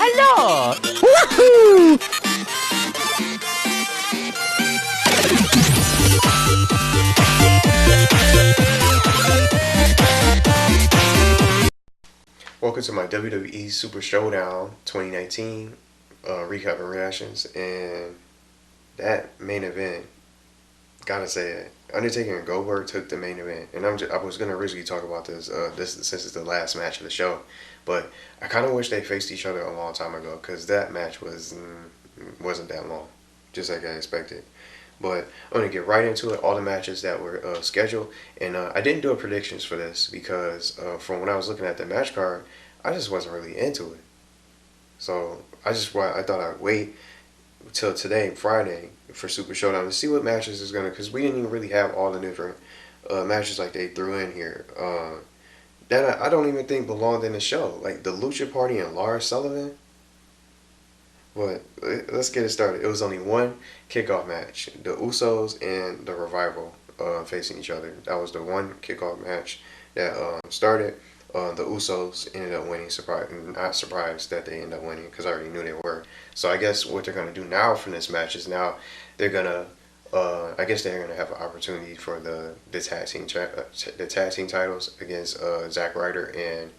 Hello! Woohoo! Welcome to my WWE Super Showdown 2019 recap and reactions, and that main event, gotta say it, Undertaker and Goldberg took the main event, and I was gonna originally talk about this since it's the last match of the show, but I kind of wish they faced each other a long time ago because that match wasn't that long, just like I expected. But I'm going to get right into it, all the matches that were scheduled. And I didn't do a predictions for this because from when I was looking at the match card, I just wasn't really into it. So I thought I'd wait till today, Friday, for Super Showdown to see what matches is going to, because we didn't even really have all the different matches like they threw in here. That I don't even think belonged in the show. Like the Lucha Party and Lars, Sullivan. But let's get it started. It was only one kickoff match. The Usos and the Revival facing each other. That was the one kickoff match that started. The Usos ended up winning. Not surprised that they ended up winning because I already knew they were. So I guess what they're going to do now from this match is now they're going to I guess they're going to have an opportunity for the tag team titles against Zack Ryder and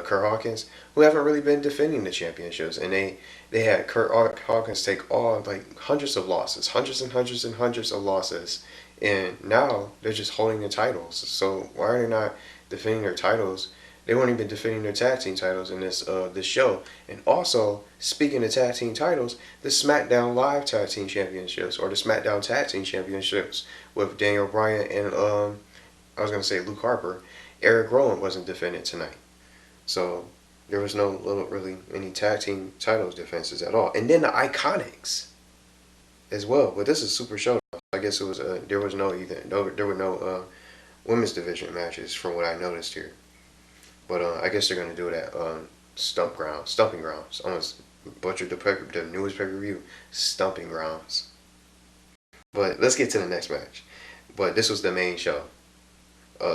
Kurt Hawkins, who haven't really been defending the championships, and they had Kurt Hawkins take all like hundreds of losses, hundreds and hundreds and hundreds of losses, and now they're just holding the titles. So why are they not defending their titles? They weren't even defending their tag team titles in this show. And also, speaking of tag team titles, the SmackDown Live Tag Team Championships or the SmackDown Tag Team Championships with Daniel Bryan and I was gonna say Luke Harper, Eric Rowan wasn't defended tonight. So there was no really any tag team titles defenses at all. And then the Iconics as well. But this is Super Showdown. I guess it was there were no women's division matches from what I noticed here. But I guess they're gonna do it at Stomping Grounds. Almost butchered the newest pay-per-view, Stomping Grounds. But let's get to the next match. But this was the main show.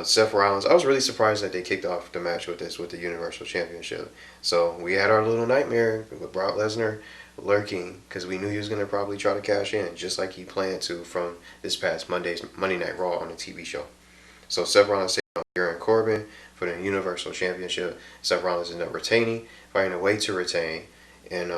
Seth Rollins. I was really surprised that they kicked off the match with the Universal Championship. So we had our little nightmare with Brock Lesnar lurking because we knew he was going to probably try to cash in just like he planned to from this past Monday Night Raw on the TV show. So Seth Rollins taking on Baron Corbin for the Universal Championship. Seth Rollins ended up retaining, finding a way to retain, and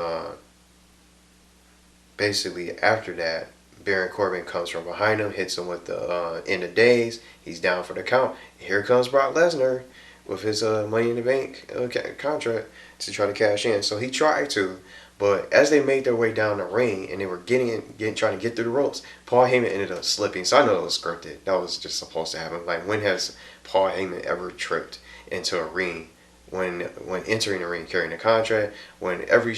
basically after that, Baron Corbin comes from behind him, hits him with the end of days. He's down for the count. Here comes Brock Lesnar with his Money in the Bank contract to try to cash in. So he tried to, but as they made their way down the ring and they were trying to get through the ropes, Paul Heyman ended up slipping. So I know it was scripted. That was just supposed to happen. Like, when has Paul Heyman ever tripped into a ring when entering the ring carrying a contract? When every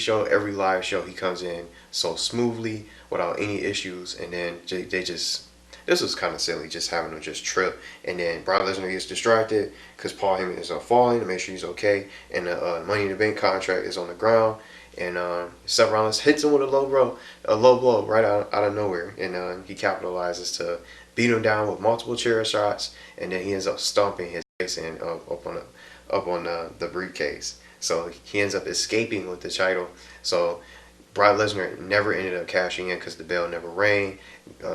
live show he comes in so smoothly without any issues, and then this was kind of silly, just having him just trip, and then Brock Lesnar gets distracted because Paul Heyman is falling to make sure he's okay, and the Money in the Bank contract is on the ground, and Seth Rollins hits him with a low blow right out of nowhere, and he capitalizes to beat him down with multiple chair shots, and then he ends up stomping his face in up on the briefcase. So he ends up escaping with the title. So Brock Lesnar never ended up cashing in because the bell never rang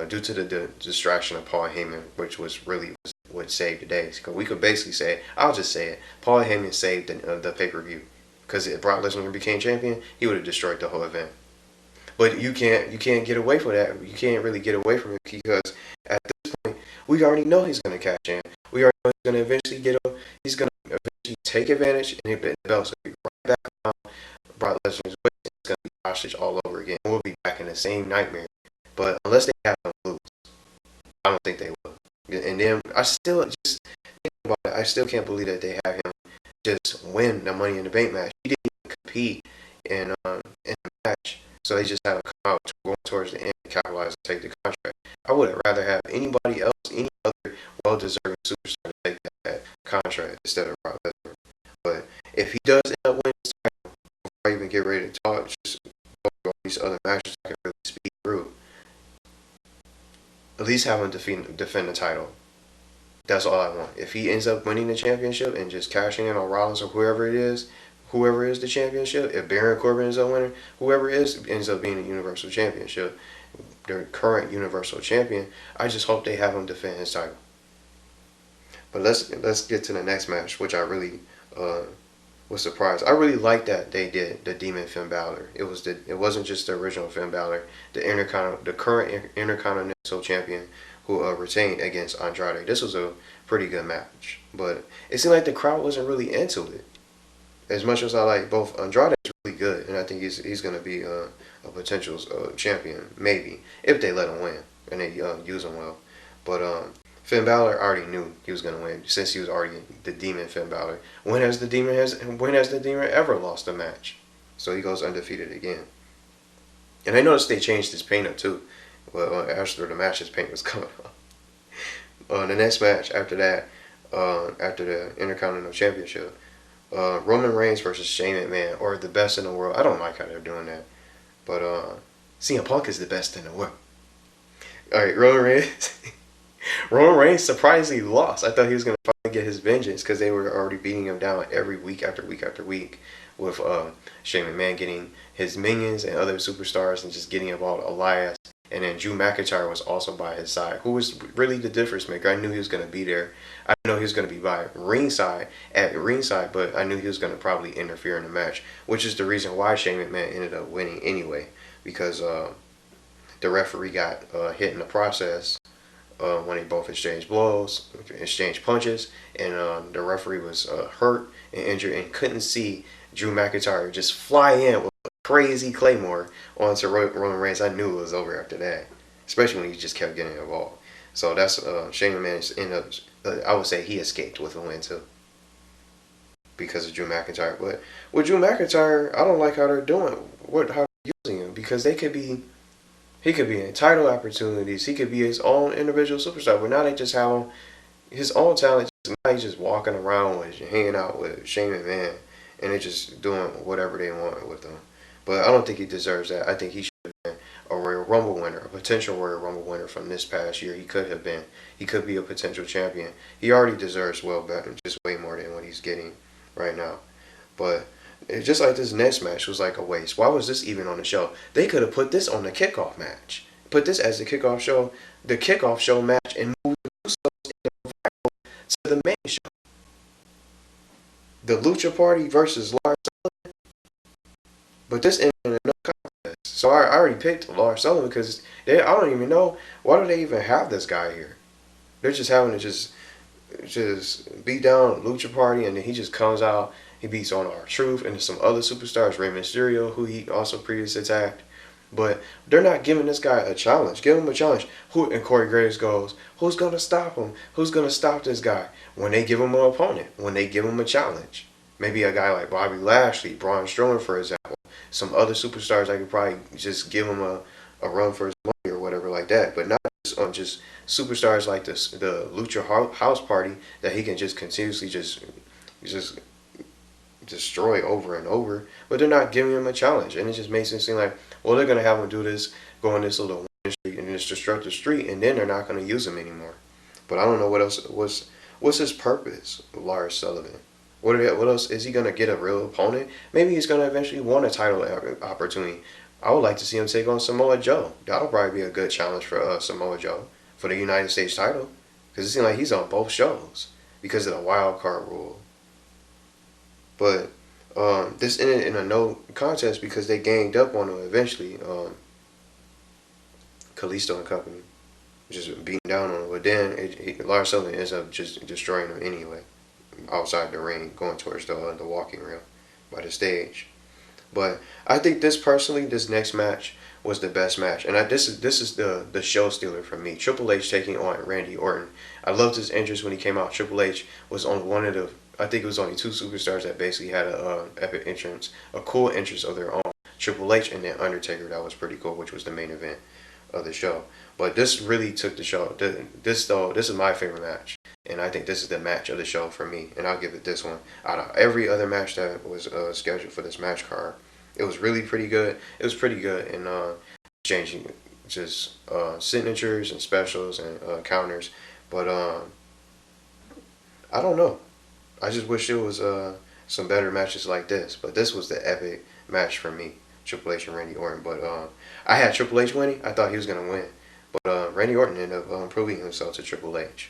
due to the distraction of Paul Heyman, which was really what saved the day. Because we could basically say, I'll just say it, Paul Heyman saved the pay-per-view. Because if Brock Lesnar became champion, he would have destroyed the whole event. But you can't get away from that. You can't really get away from it because at this point, we already know he's going to cash in. We already know he's going to eventually he's going to eventually take advantage, and the belt's going to be right back around Brock Lesnar's waist. It's going to be hostage all over again. We'll be back in the same nightmare. But unless they have him lose, I don't think they will. And then I still just think about it. I still can't believe that they have him just win the Money in the Bank match. He didn't even compete in the match, so they just have him come out going towards the end, capitalize, and take the contract. I would rather have anybody else, any other well-deserving superstar to take that contract instead of Brock Lesnar. But if he does end up winning this title, before I even get ready to talk, just go through all these other matches I can really speak through. At least have him defend the title. That's all I want. If he ends up winning the championship and just cashing in on Rollins or whoever it is, whoever is the championship, if Baron Corbin is a winner, whoever is ends up being the Universal Championship, the current Universal Champion, I just hope they have him defend his title. But let's get to the next match, which I really was surprised. I really liked that they did the Demon Finn Balor. It wasn't just the original Finn Balor, the current Intercontinental Champion who retained against Andrade. This was a pretty good match, but it seemed like the crowd wasn't really into it. As much as I like both, Andrade is really good, and I think he's going to be a potential champion, maybe, if they let him win and they use him well. But Finn Balor, I already knew he was going to win since he was already the Demon Finn Balor. When has the Demon ever lost a match? So he goes undefeated again. And I noticed they changed his paint up too. Well, after the match, his paint was coming off. The next match after that, after the Intercontinental Championship, Roman Reigns versus Shane McMahon, or the best in the world. I don't like how they're doing that, but CM Punk is the best in the world. All right, Roman Reigns. Roman Reigns surprisingly lost. I thought he was going to finally get his vengeance because they were already beating him down every week after week after week, with Shane McMahon getting his minions and other superstars and just getting involved. Elias, and then Drew McIntyre was also by his side, who was really the difference maker. I knew he was going to be there. I didn't know he was going to be at ringside, but I knew he was going to probably interfere in the match, which is the reason why Shane McMahon ended up winning anyway, because the referee got hit in the process when they both exchanged punches, and the referee was hurt and injured and couldn't see Drew McIntyre just fly in with a crazy Claymore onto Roman Reigns. I knew it was over after that, especially when he just kept getting involved. So that's Shane McMahon ended up. I would say he escaped with a win too, because of Drew McIntyre. But with Drew McIntyre, I don't like how they're doing, how they're using him, because he could be in title opportunities. He could be his own individual superstar. But now they just have him his own talent. Now he's just walking around with, hanging out with Shane McMahon, and they're just doing whatever they want with him. But I don't think he deserves that. I think he should have been a Royal Rumble winner, a potential Royal Rumble winner from this past year. He could have been. He could be a potential champion. He already deserves well better, just way more than what he's getting right now. But it's just like this next match was like a waste. Why was this even on the show? They could have put this on the kickoff match. Put this as the kickoff show match, and move the Usos to the main show. The Lucha Party versus Lars Sullivan. But this ended in no contest. So I already picked Lars Sullivan because I don't even know, why do they even have this guy here? They're just having to just beat down Lucha Party, and then he just comes out. He beats on R-Truth and some other superstars, Rey Mysterio, who he also previously attacked. But they're not giving this guy a challenge. Give him a challenge. And Corey Graves goes, who's going to stop him? Who's going to stop this guy? When they give him an opponent. When they give him a challenge. Maybe a guy like Bobby Lashley, Braun Strowman, for example. Some other superstars I could probably just give him a run for his money or whatever like that. But not just on just superstars like the Lucha House Party that he can just continuously just destroy over and over. But they're not giving him a challenge. And it just makes it seem like, well, they're going to have him do this, go on this little street and this destructive street, and then they're not going to use him anymore. But I don't know what else. What's his purpose, Lars Sullivan? What else? Is he going to get a real opponent? Maybe he's going to eventually want a title opportunity. I would like to see him take on Samoa Joe. That'll probably be a good challenge for Samoa Joe for the United States title. Because it seems like he's on both shows because of the wild card rule. But this ended in a no contest because they ganged up on him eventually. Kalisto and company just beating down on him. But then Lars Sullivan ends up just destroying him anyway. Outside the ring, going towards the walking rail by the stage. But I think this next match was the best match, and this is the show stealer for me. Triple H taking on Randy Orton. I loved his entrance when he came out. Triple H was on one of the, I think it was only two superstars that basically had a epic entrance, a cool entrance of their own. Triple H and then Undertaker. That was pretty cool, which was the main event of the show. But this really took the show. This is my favorite match. And I think this is the match of the show for me. And I'll give it this one. Out of every other match that was scheduled for this match card, it was really pretty good. It was pretty good in changing just signatures and specials and counters. But I don't know. I just wish it was some better matches like this. But this was the epic match for me, Triple H and Randy Orton. But I had Triple H winning. I thought he was gonna win, but Randy Orton ended up proving himself to Triple H.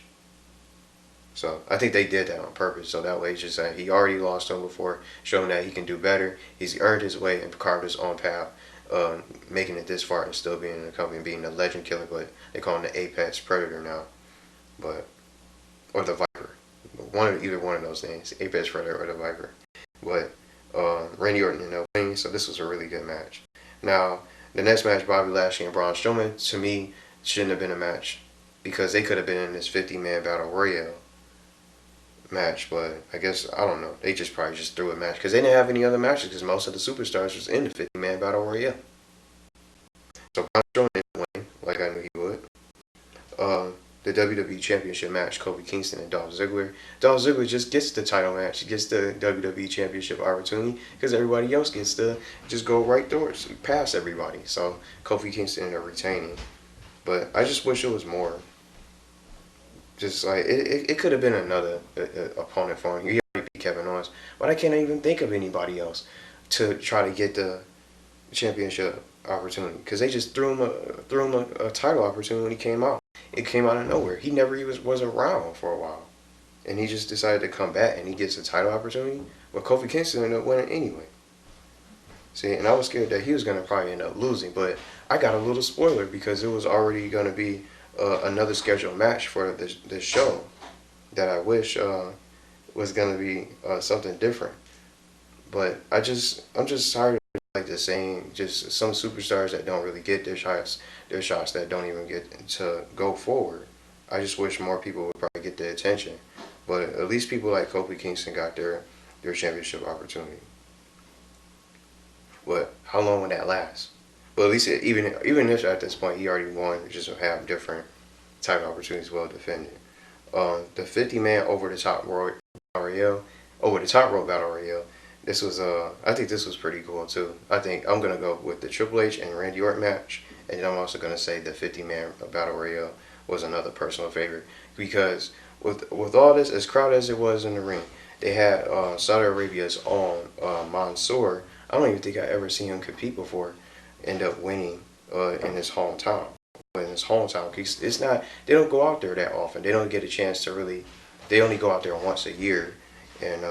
So I think they did that on purpose. So that way, it's just that he already lost him before, showing that he can do better. He's earned his way and carved his own path, making it this far and still being in the company, being the legend killer. But they call him the Apex Predator now, or the Viper. Either one of those names, Apex Predator or the Viper. But Randy Orton ended up winning, so this was a really good match. Now the next match, Bobby Lashley and Braun Strowman, to me shouldn't have been a match because they could have been in this 50-man battle royale match, but I guess, I don't know, they just probably just threw a match because they didn't have any other matches because most of the superstars was in the 50-man battle royale. So Braun Strowman didn't win like I knew he would. The WWE Championship match, Kofi Kingston and Dolph Ziggler. Dolph Ziggler just gets the title match, he gets the WWE Championship opportunity because everybody else gets to just go right through it, past everybody. So Kofi Kingston ended up retaining, but I just wish it was more. Just like, it could have been another opponent for him. He already beat Kevin Owens, but I can't even think of anybody else to try to get the championship opportunity because they just threw him a title opportunity when he came out. It came out of nowhere. He never even was around for a while, and he just decided to come back and he gets a title opportunity. But Kofi Kingston ended up winning anyway. See, and I was scared that he was gonna probably end up losing, but I got a little spoiler because it was already gonna be another scheduled match for this show that I wish was gonna be something different. But I'm just tired of like the same, just some superstars that don't really get their shots that don't even get to go forward. I just wish more people would probably get the attention. But at least people like Kofi Kingston got their championship opportunity. But how long would that last? But at least even if at this point he already won, just have different title opportunities well defended. The 50-man over the top rope battle royale. This was I think this was pretty cool too. I think I'm gonna go with the Triple H and Randy Orton match, and then I'm also gonna say the 50-man battle royale was another personal favorite because with all this, as crowded as it was in the ring, they had Saudi Arabia's own Mansoor. I don't even think I ever seen him compete before. End up winning in his hometown. But in his hometown, it's not. They don't go out there that often. They don't get a chance to really. They only go out there once a year, and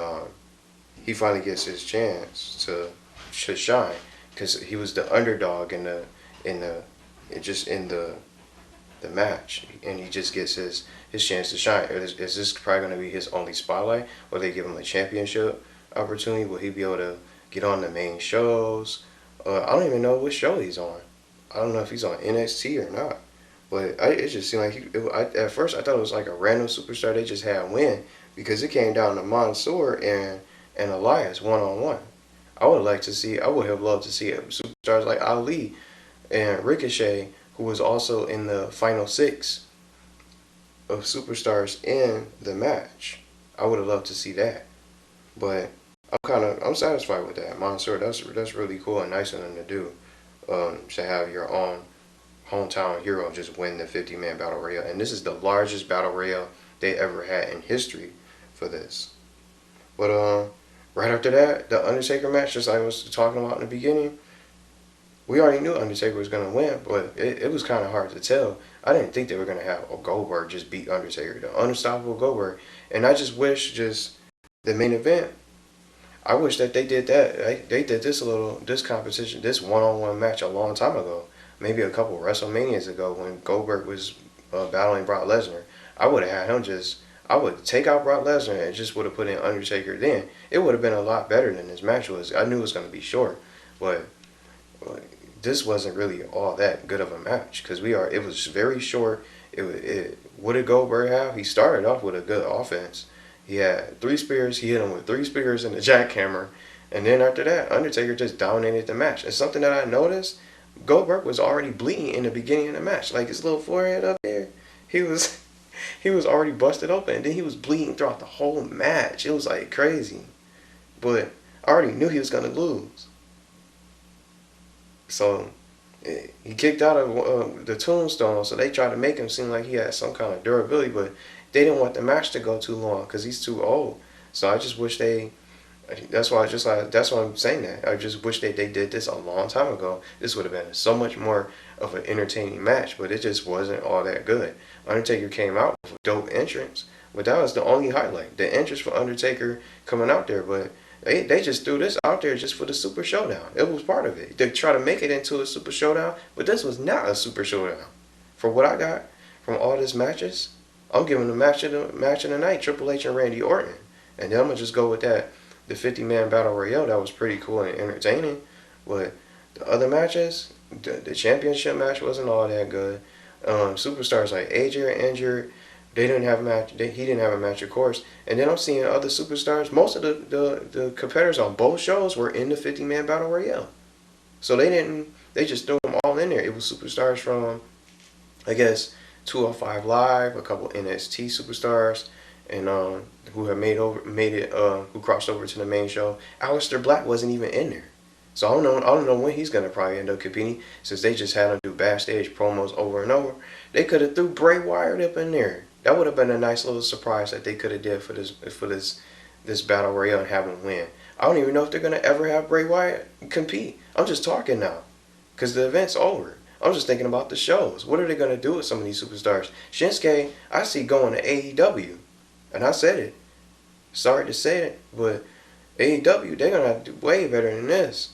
he finally gets his chance to shine because he was the underdog in the match, and he just gets his chance to shine. Is this probably going to be his only spotlight? Will they give him a championship opportunity? Will he be able to get on the main shows? I don't even know what show he's on. I don't know if he's on NXT or not. But it just seemed like at first I thought it was like a random superstar they just had win because it came down to Mansoor and Elias one-on-one. I would have loved to see superstars like Ali and Ricochet, who was also in the final 6 of superstars in the match. I would have loved to see that. But I'm satisfied with that. Mansoor, that's really cool and nice of them to do. To have your own hometown hero just win the 50-man battle royale, and this is the largest battle royale they ever had in history for this. But right after that, the Undertaker match, just like I was talking about in the beginning, we already knew Undertaker was gonna win, but it was kind of hard to tell. I didn't think they were gonna have a Goldberg just beat Undertaker, the unstoppable Goldberg, and I just wish the main event. I wish that they did that. They did this competition, this one-on-one match a long time ago. Maybe a couple WrestleManias ago when Goldberg was battling Brock Lesnar. I would have had him I would take out Brock Lesnar and just would have put in Undertaker then. It would have been a lot better than this match was. I knew it was going to be short, but this wasn't really all that good of a match because it was very short. What did Goldberg have? He started off with a good offense. He had 3 spears. He hit him with 3 spears and a jackhammer. And then after that, Undertaker just dominated the match. And something that I noticed, Goldberg was already bleeding in the beginning of the match. Like his little forehead up there, he was already busted open. And then he was bleeding throughout the whole match. It was like crazy. But I already knew he was going to lose. So he kicked out of the tombstone. So they tried to make him seem like he had some kind of durability. But they didn't want the match to go too long because he's too old. So I just wish they That's why that's why I'm saying that. I just wish that they did this a long time ago. This would have been so much more of an entertaining match, but it just wasn't all that good. Undertaker came out with a dope entrance, but that was the only highlight. The entrance for Undertaker coming out there, but they just threw this out there just for the Super Showdown. It was part of it. They try to make it into a Super Showdown, but this was not a Super Showdown. For what I got from all these matches, I'm giving the match of the night, Triple H and Randy Orton. And then I'm going to just go with that. The 50-man Battle Royale, that was pretty cool and entertaining. But the other matches, the championship match wasn't all that good. Superstars like AJ are injured. They didn't have a match. He didn't have a match, of course. And then I'm seeing other superstars. Most of the competitors on both shows were in the 50-man Battle Royale. So they just threw them all in there. It was superstars from, I guess, 205 Live, a couple NXT superstars, and who have who crossed over to the main show. Aleister Black wasn't even in there, so I don't know when he's gonna probably end up competing, since they just had him do backstage promos over and over. They could have threw Bray Wyatt up in there. That would have been a nice little surprise that they could have did for this battle royale and have him win. I don't even know if they're gonna ever have Bray Wyatt compete. I'm just talking now, cause the event's over. I'm just thinking about the shows. What are they going to do with some of these superstars? Shinsuke, I see going to AEW. And I said it. Sorry to say it, but AEW, they're going to have to do way better than this.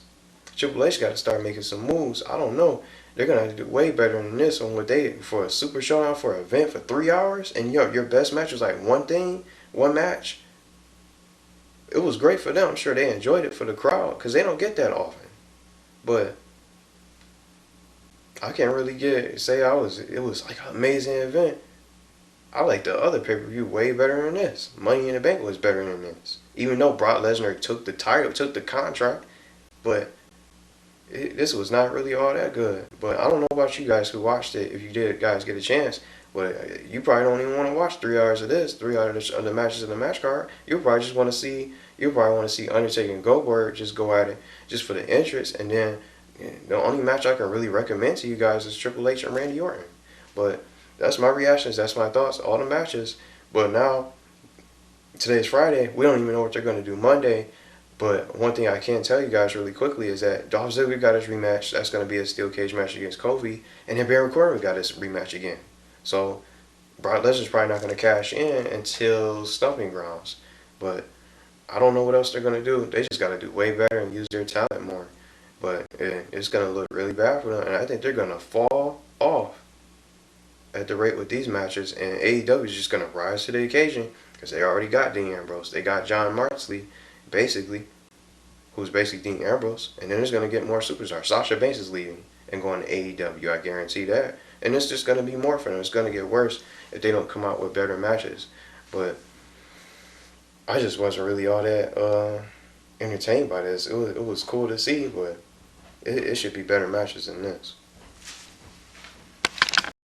Triple H got to start making some moves. I don't know. They're going to have to do way better than this on what they, for a Super Showdown, for an event for 3 hours, and your best match was like one match. It was great for them. I'm sure they enjoyed it for the crowd, because they don't get that often. But I can't really say it was like an amazing event. I like the other pay-per-view way better than this. Money in the Bank was better than this. Even though Brock Lesnar took the title, took the contract, but this was not really all that good. But I don't know about you guys who watched it, if you did guys get a chance, but you probably don't even want to watch 3 hours of this, 3 hours of the matches in the match card. You probably want to see Undertaker and Goldberg just go at it just for the interest, and then the only match I can really recommend to you guys is Triple H and Randy Orton. But that's my reactions. That's my thoughts. All the matches. But now, today's Friday. We don't even know what they're going to do Monday. But one thing I can tell you guys really quickly is that Dolph Ziggler got his rematch. That's going to be a steel cage match against Kofi. And then Baron Corbin got his rematch again. So Brock Lesnar's probably not going to cash in until Stomping Grounds. But I don't know what else they're going to do. They just got to do way better and use their talent more. But it's going to look really bad for them. And I think they're going to fall off at the rate with these matches. And AEW is just going to rise to the occasion, because they already got Dean Ambrose. They got John Moxley, basically, who's basically Dean Ambrose. And then there's going to get more superstars. Sasha Banks is leaving and going to AEW. I guarantee that. And it's just going to be more for them. It's going to get worse if they don't come out with better matches. But I just wasn't really all that entertained by this. It was cool to see, but it should be better matches than this.